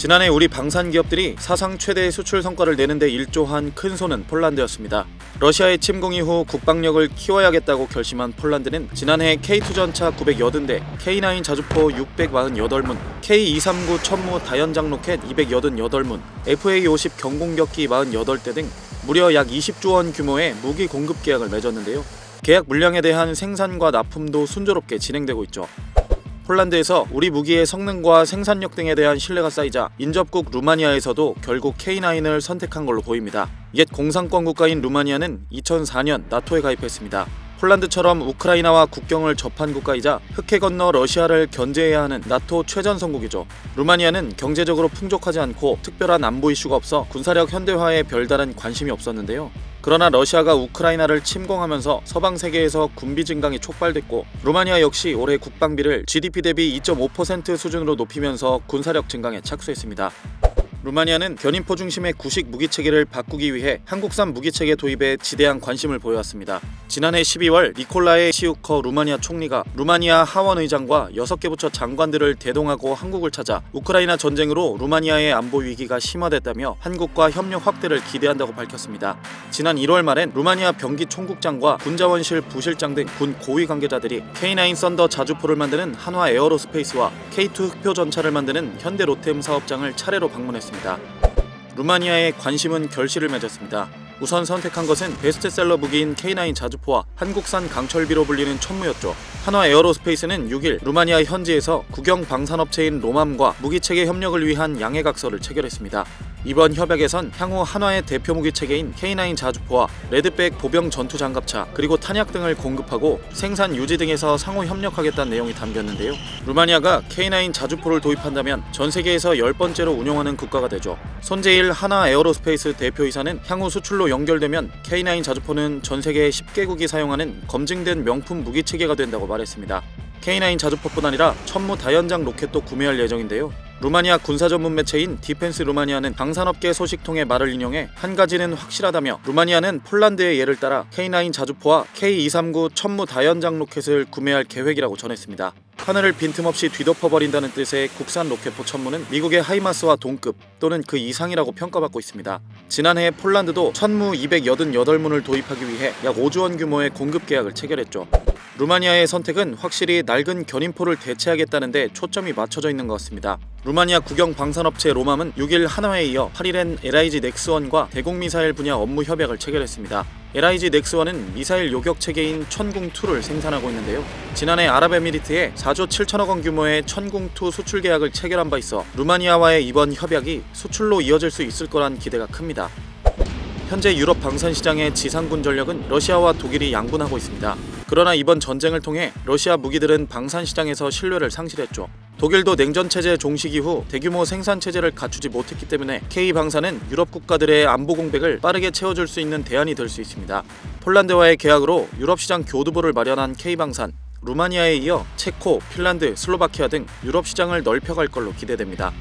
지난해 우리 방산 기업들이 사상 최대의 수출 성과를 내는데 일조한 큰 손은 폴란드였습니다. 러시아의 침공 이후 국방력을 키워야겠다고 결심한 폴란드는 지난해 K2 전차 980대, K9 자주포 648문, K239 천무 다연장 로켓 288문, FA50 경공격기 48대 등 무려 약 20조 원 규모의 무기 공급 계약을 맺었는데요. 계약 물량에 대한 생산과 납품도 순조롭게 진행되고 있죠. 폴란드에서 우리 무기의 성능과 생산력 등에 대한 신뢰가 쌓이자 인접국 루마니아에서도 결국 K9을 선택한 걸로 보입니다. 옛 공산권 국가인 루마니아는 2004년 나토에 가입했습니다. 폴란드처럼 우크라이나와 국경을 접한 국가이자 흑해 건너 러시아를 견제해야 하는 나토 최전선국이죠. 루마니아는 경제적으로 풍족하지 않고 특별한 안보 이슈가 없어 군사력 현대화에 별다른 관심이 없었는데요. 그러나 러시아가 우크라이나를 침공하면서 서방 세계에서 군비 증강이 촉발됐고 루마니아 역시 올해 국방비를 GDP 대비 2.5% 수준으로 높이면서 군사력 증강에 착수했습니다. 루마니아는 견인포 중심의 구식 무기체계를 바꾸기 위해 한국산 무기체계 도입에 지대한 관심을 보여왔습니다. 지난해 12월 니콜라에 시우커 루마니아 총리가 루마니아 하원 의장과 6개 부처 장관들을 대동하고 한국을 찾아 우크라이나 전쟁으로 루마니아의 안보 위기가 심화됐다며 한국과 협력 확대를 기대한다고 밝혔습니다. 지난 1월 말엔 루마니아 병기 총국장과 군자원실 부실장 등 군 고위 관계자들이 K9 썬더 자주포를 만드는 한화 에어로스페이스와 K2 흑표 전차를 만드는 현대 로템 사업장을 차례로 방문했습니다. 루마니아의 관심은 결실을 맺었습니다. 우선 선택한 것은 베스트셀러 무기인 K9 자주포와 한국산 강철비로 불리는 천무였죠. 한화 에어로스페이스는 6일 루마니아 현지에서 국영 방산업체인 로맘과 무기체계 협력을 위한 양해각서를 체결했습니다. 이번 협약에선 향후 한화의 대표 무기체계인 K9 자주포와 레드백 보병 전투장갑차 그리고 탄약 등을 공급하고 생산 유지 등에서 상호 협력하겠다는 내용이 담겼는데요. 루마니아가 K9 자주포를 도입한다면 전 세계에서 10번째로 운용하는 국가가 되죠. 손재일 한화 에어로스페이스 대표이사는 향후 수출로 연결되면 K9 자주포는 전 세계 10개국이 사용하는 검증된 명품 무기체계가 된다고 말했습니다. K9 자주포뿐 아니라 천무 다연장 로켓도 구매할 예정인데요. 루마니아 군사 전문 매체인 디펜스 루마니아는 방산업계 소식통의 말을 인용해 한 가지는 확실하다며 루마니아는 폴란드의 예를 따라 K9 자주포와 K239 천무 다연장 로켓을 구매할 계획이라고 전했습니다. 하늘을 빈틈없이 뒤덮어버린다는 뜻의 국산 로켓포 천무는 미국의 하이마스와 동급 또는 그 이상이라고 평가받고 있습니다. 지난해 폴란드도 천무 288문을 도입하기 위해 약 5조 원 규모의 공급 계약을 체결했죠. 루마니아의 선택은 확실히 낡은 견인포를 대체하겠다는 데 초점이 맞춰져 있는 것 같습니다. 루마니아 국영 방산업체 로맘은 6일 한화에 이어 8일엔 LIG 넥스원과 대공미사일 분야 업무 협약을 체결했습니다. LIG 넥스원은 미사일 요격 체계인 천궁2를 생산하고 있는데요. 지난해 아랍에미리트에 4조 7천억 원 규모의 천궁2 수출 계약을 체결한 바 있어 루마니아와의 이번 협약이 수출로 이어질 수 있을 거란 기대가 큽니다. 현재 유럽 방산 시장의 지상군 전력은 러시아와 독일이 양분하고 있습니다. 그러나 이번 전쟁을 통해 러시아 무기들은 방산 시장에서 신뢰를 상실했죠. 독일도 냉전체제 종식 이후 대규모 생산체제를 갖추지 못했기 때문에 K방산은 유럽 국가들의 안보 공백을 빠르게 채워줄 수 있는 대안이 될 수 있습니다. 폴란드와의 계약으로 유럽 시장 교두보를 마련한 K방산, 루마니아에 이어 체코, 핀란드, 슬로바키아 등 유럽 시장을 넓혀갈 걸로 기대됩니다.